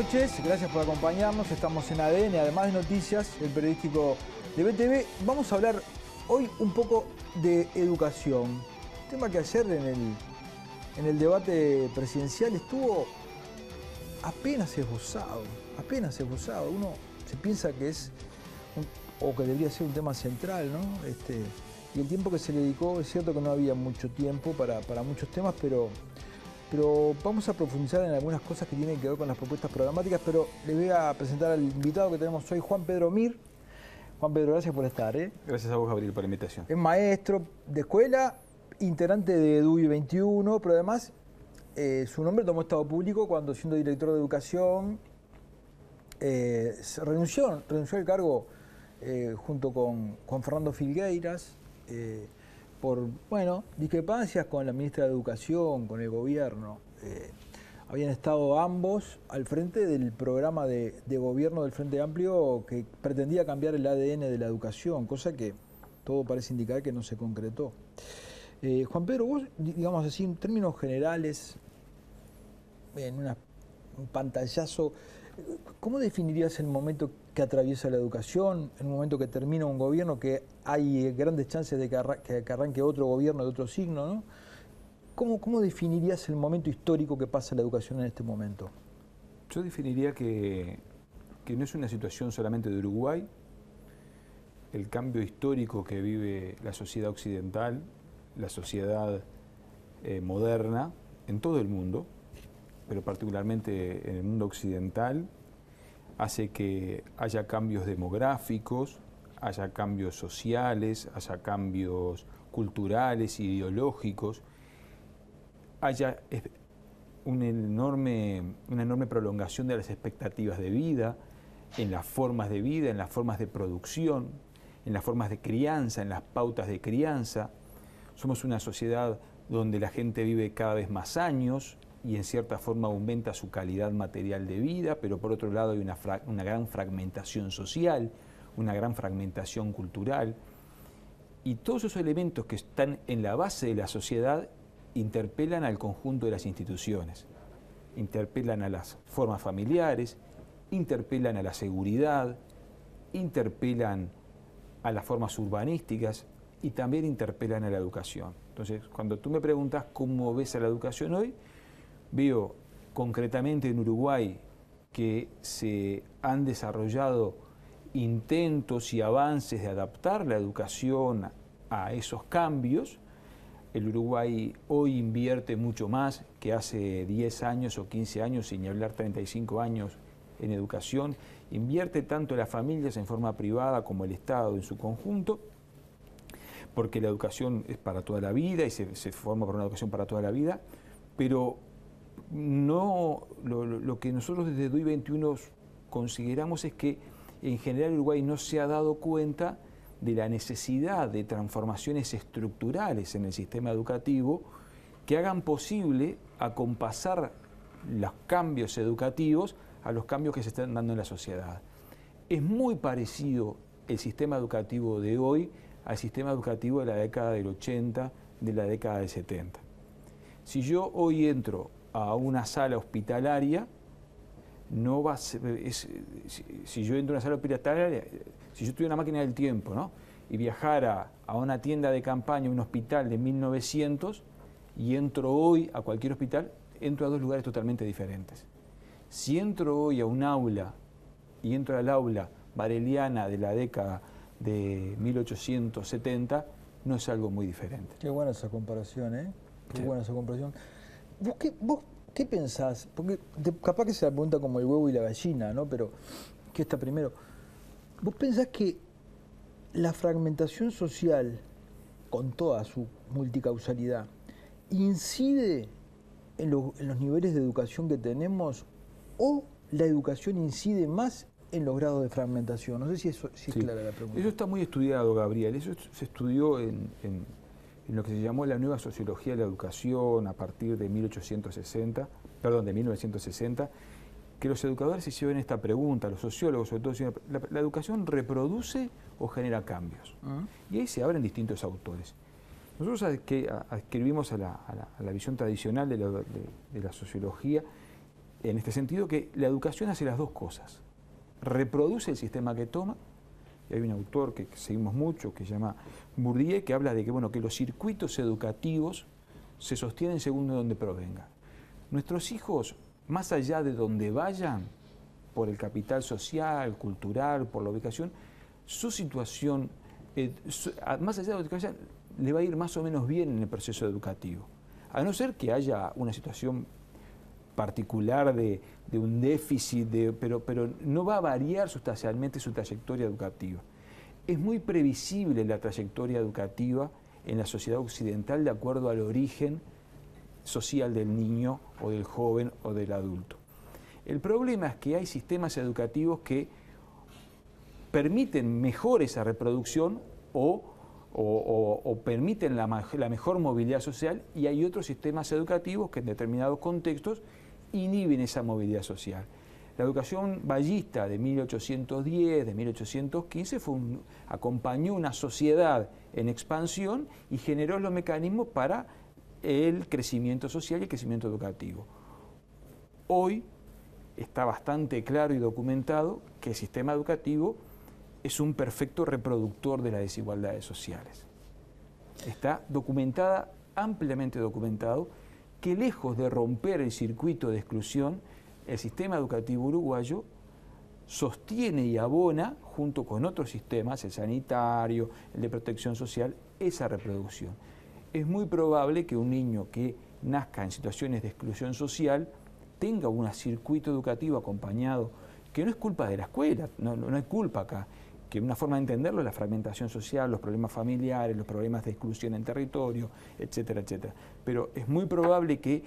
noches, gracias por acompañarnos. Estamos en ADN, además de noticias, el periodístico de BTV. Vamos a hablar hoy un poco de educación. Tema que ayer en el debate presidencial estuvo apenas esbozado. Uno se piensa que es, o que debería ser un tema central, ¿no? Y el tiempo que se le dedicó, es cierto que no había mucho tiempo para muchos temas, pero vamos a profundizar en algunas cosas que tienen que ver con las propuestas programáticas, pero les voy a presentar al invitado que tenemos hoy, Juan Pedro Mir. Juan Pedro, gracias por estar. Gracias a vos, Gabriel, por la invitación. Es maestro de escuela, integrante de DUI 21, pero además su nombre tomó estado público cuando, siendo director de educación, renunció al cargo junto con Juan Fernando Filgueiras, por, discrepancias con la ministra de Educación, con el gobierno. Habían estado ambos al frente del programa de gobierno del Frente Amplio que pretendía cambiar el ADN de la educación, cosa que todo parece indicar que no se concretó. Juan Pedro, vos, digamos así, en términos generales, en un pantallazo, ¿cómo definirías el momento que atraviesa la educación, en un momento que termina un gobierno, que hay grandes chances de que arranque otro gobierno de otro signo, ¿no? ¿Cómo definirías el momento histórico que pasa la educación en este momento? Yo definiría que no es una situación solamente de Uruguay. El cambio histórico que vive la sociedad occidental, la sociedad moderna, en todo el mundo, pero particularmente en el mundo occidental, hace que haya cambios demográficos, haya cambios sociales, haya cambios culturales, ideológicos, haya una enorme prolongación de las expectativas de vida, en las formas de vida, en las formas de producción, en las formas de crianza, en las pautas de crianza. Somos una sociedad donde la gente vive cada vez más años y en cierta forma aumenta su calidad material de vida, pero por otro lado hay una gran fragmentación social, una gran fragmentación cultural. Y todos esos elementos que están en la base de la sociedad interpelan al conjunto de las instituciones, interpelan a las formas familiares, interpelan a la seguridad, interpelan a las formas urbanísticas y también interpelan a la educación. Entonces, cuando tú me preguntas cómo ves a la educación hoy, veo concretamente en Uruguay que se han desarrollado intentos y avances de adaptar la educación a esos cambios. El Uruguay hoy invierte mucho más que hace 10 años o 15 años, sin hablar 35 años en educación. Invierte tanto las familias en forma privada como el Estado en su conjunto, porque la educación es para toda la vida y se forma para una educación para toda la vida, pero no, lo que nosotros desde DUI 21 consideramos es que en general Uruguay no se ha dado cuenta de la necesidad de transformaciones estructurales en el sistema educativo que hagan posible acompasar los cambios educativos a los cambios que se están dando en la sociedad. Es muy parecido el sistema educativo de hoy al sistema educativo de la década del 80, de la década del 70. Si yo hoy entro a una sala hospitalaria, no va a ser, si yo entro a una sala hospitalaria, si yo tuviera una máquina del tiempo, ¿no?, y viajara a una tienda de campaña, un hospital de 1900, y entro hoy a cualquier hospital, entro a dos lugares totalmente diferentes. Si entro hoy a un aula, y entro al aula bareliana de la década de 1870, no es algo muy diferente. Qué buena esa comparación, ¿eh? Qué Sí. buena esa comparación. ¿Vos qué pensás? Porque capaz que se la pregunta como el huevo y la gallina, ¿no? Pero, ¿qué está primero? ¿Vos pensás que la fragmentación social, con toda su multicausalidad, incide en los niveles de educación que tenemos, o la educación incide más en los grados de fragmentación? No sé si es clara la pregunta. Eso está muy estudiado, Gabriel. Eso se estudió en lo que se llamó la nueva sociología de la educación a partir de 1960, que los educadores se hicieron esta pregunta, los sociólogos sobre todo, ¿la educación reproduce o genera cambios? Y ahí se abren distintos autores. Nosotros adscribimos a la visión tradicional de la sociología en este sentido que la educación hace las dos cosas. Reproduce el sistema que toma, y hay un autor que seguimos mucho, que se llama Bourdieu, que habla de que, bueno, que los circuitos educativos se sostienen según de donde provengan. Nuestros hijos, más allá de donde vayan, por el capital social, cultural, por la ubicación, su situación, más allá de donde vayan, le va a ir más o menos bien en el proceso educativo. A no ser que haya una situación particular de un déficit, pero no va a variar sustancialmente su trayectoria educativa. Es muy previsible la trayectoria educativa en la sociedad occidental de acuerdo al origen social del niño o del joven o del adulto. El problema es que hay sistemas educativos que permiten mejor esa reproducción o permiten la mejor movilidad social, y hay otros sistemas educativos que en determinados contextos inhiben esa movilidad social. La educación bayista de 1810, de 1815, acompañó una sociedad en expansión y generó los mecanismos para el crecimiento social y el crecimiento educativo. Hoy está bastante claro y documentado que el sistema educativo es un perfecto reproductor de las desigualdades sociales. Está ampliamente documentado, que lejos de romper el circuito de exclusión, el sistema educativo uruguayo sostiene y abona, junto con otros sistemas, el sanitario, el de protección social, esa reproducción. Es muy probable que un niño que nazca en situaciones de exclusión social tenga un circuito educativo acompañado, que no es culpa de la escuela, no hay culpa acá, que una forma de entenderlo es la fragmentación social, los problemas familiares, los problemas de exclusión en territorio, etcétera, etcétera. Pero es muy probable que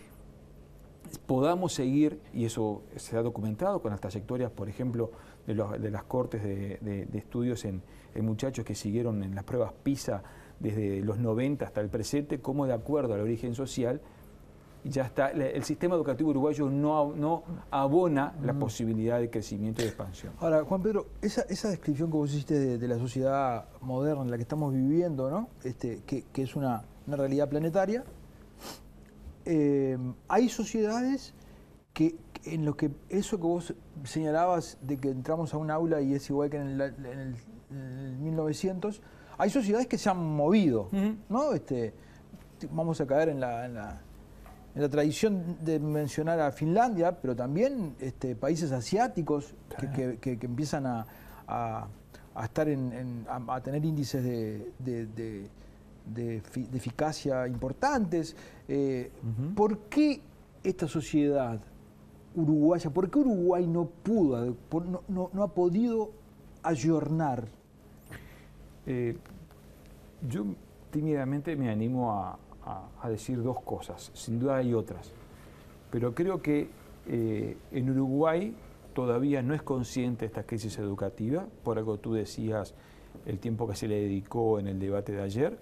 podamos seguir, y eso se ha documentado con las trayectorias, por ejemplo, de las cortes de estudios en muchachos que siguieron en las pruebas PISA desde los 90 hasta el presente, cómo de acuerdo al origen social, ya está, el sistema educativo uruguayo no abona la posibilidad de crecimiento y de expansión. Ahora, Juan Pedro, esa descripción que vos hiciste de la sociedad moderna en la que estamos viviendo, ¿no? Que es una realidad planetaria, hay sociedades en lo que eso que vos señalabas de que entramos a un aula y es igual que en el 1900, hay sociedades que se han movido, ¿no? Vamos a caer en la tradición de mencionar a Finlandia, pero también países asiáticos que empiezan a estar a tener índices de eficacia importantes. ¿Por qué esta sociedad uruguaya, por qué Uruguay no pudo, no ha podido ayornar? Yo tímidamente me animo a decir dos cosas, sin duda hay otras, pero creo que en Uruguay todavía no es consciente de esta crisis educativa, por algo tú decías el tiempo que se le dedicó en el debate de ayer.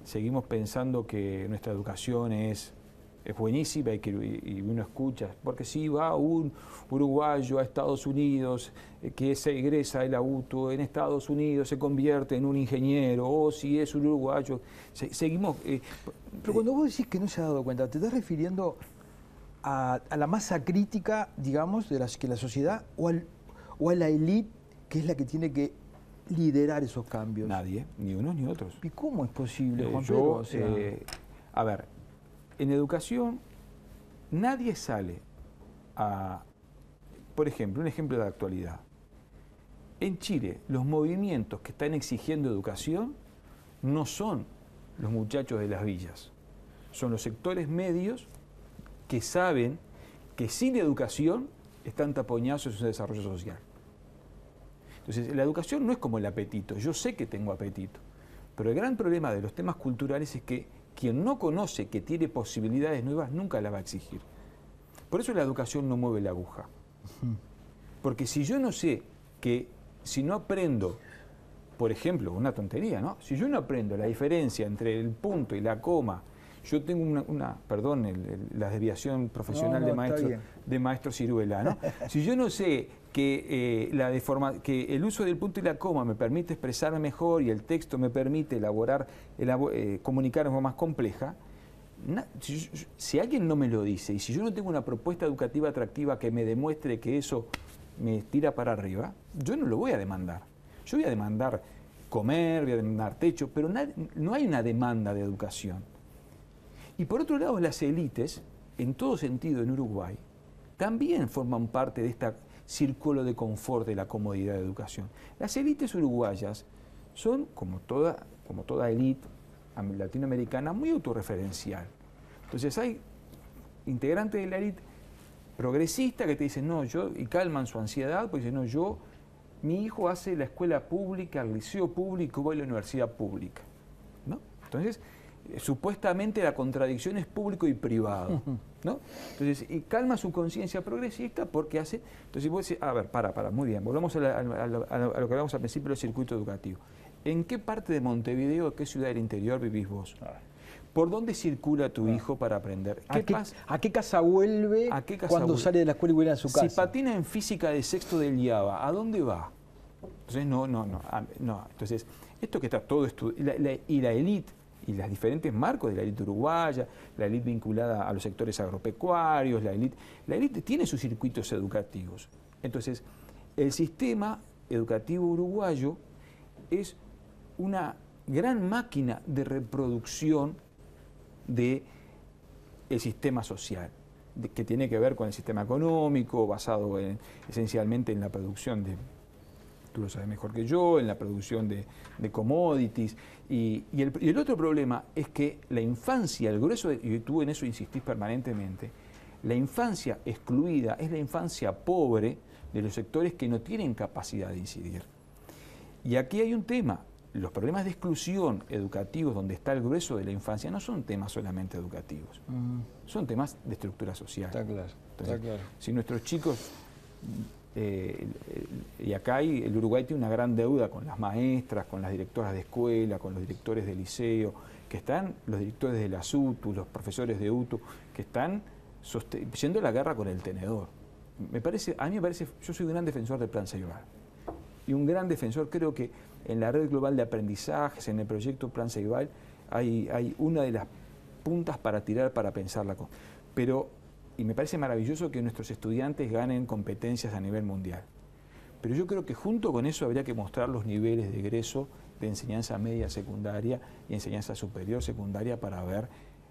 Seguimos pensando que nuestra educación es buenísima y uno escucha, porque si va un uruguayo a Estados Unidos que se egresa de la UTU, en Estados Unidos se convierte en un ingeniero, o si es un uruguayo, seguimos... Pero cuando vos decís que no se ha dado cuenta, ¿te estás refiriendo a la masa crítica, digamos, de que la sociedad, o a la élite, que es la que tiene que liderar esos cambios? Nadie, ni unos ni otros. ¿Y cómo es posible, Juan Pedro? A ver, en educación nadie sale a... Por ejemplo, un ejemplo de actualidad. En Chile, los movimientos que están exigiendo educación no son los muchachos de las villas, son los sectores medios que saben que sin educación están taponados en su desarrollo social. Entonces, la educación no es como el apetito. Yo sé que tengo apetito, pero el gran problema de los temas culturales es que quien no conoce que tiene posibilidades nuevas nunca las va a exigir. Por eso la educación no mueve la aguja. Porque si yo no sé que, si no aprendo, por ejemplo, una tontería, ¿no? Si yo no aprendo la diferencia entre el punto y la coma, yo tengo la desviación profesional de maestro Ciruela, ¿no? Si yo no sé que, que el uso del punto y la coma me permite expresarme mejor y el texto me permite comunicar de forma más compleja, Si alguien no me lo dice y si yo no tengo una propuesta educativa atractiva que me demuestre que eso me tira para arriba, yo no lo voy a demandar. Yo voy a demandar comer, voy a demandar techo, pero no hay una demanda de educación. Y por otro lado, las élites, en todo sentido en Uruguay, también forman parte de este círculo de confort de la comodidad de educación. Las élites uruguayas son, como toda élite latinoamericana, muy autorreferencial. Entonces hay integrantes de la élite progresista que te dicen, no, y calman su ansiedad, pues dicen, no, mi hijo hace la escuela pública, el liceo público, voy a la universidad pública, ¿no? Entonces, supuestamente la contradicción es público y privado, ¿no? Entonces, y calma su conciencia progresista porque hace... Entonces vos decís, a ver, para, muy bien, volvamos a lo que hablamos al principio del circuito educativo. ¿En qué parte de Montevideo, qué ciudad del interior vivís vos? ¿Por dónde circula tu hijo para aprender? ¿A qué casa vuelve cuando sale de la escuela y vuelve a su casa? Si patina en física de sexto del IABA, ¿a dónde va? Entonces, no. Entonces, esto que está todo estudiado, y la élite, y los diferentes marcos de la élite uruguaya, la élite vinculada a los sectores agropecuarios, la élite tiene sus circuitos educativos. Entonces, el sistema educativo uruguayo es una gran máquina de reproducción del sistema social, que tiene que ver con el sistema económico, basado esencialmente en la producción de, tú lo sabes mejor que yo, en la producción de commodities. Y el otro problema es que la infancia, el grueso, y tú en eso insistís permanentemente, la infancia excluida es la infancia pobre de los sectores que no tienen capacidad de incidir. Y aquí hay un tema. Los problemas de exclusión educativos donde está el grueso de la infancia no son temas solamente educativos, son temas de estructura social. Está claro. Entonces, está claro. Si nuestros chicos, y acá el Uruguay tiene una gran deuda con las maestras, con las directoras de escuela, con los directores de liceo, que están, los directores de las UTU, los profesores de UTU, que están yendo la guerra con el tenedor. A mí me parece, yo soy un gran defensor del Plan Ceibal. Y un gran defensor, creo que en la red global de aprendizajes, en el proyecto Plan Ceibal, hay una de las puntas para tirar, para pensarla. Y me parece maravilloso que nuestros estudiantes ganen competencias a nivel mundial. Pero yo creo que junto con eso habría que mostrar los niveles de egreso de enseñanza media secundaria y enseñanza superior secundaria para ver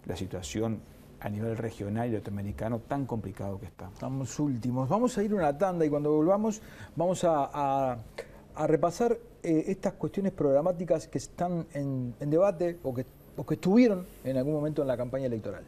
la situación a nivel regional y latinoamericano tan complicado que está. Estamos últimos. Vamos a ir a una tanda y cuando volvamos vamos a repasar estas cuestiones programáticas que están en debate o que estuvieron en algún momento en la campaña electoral.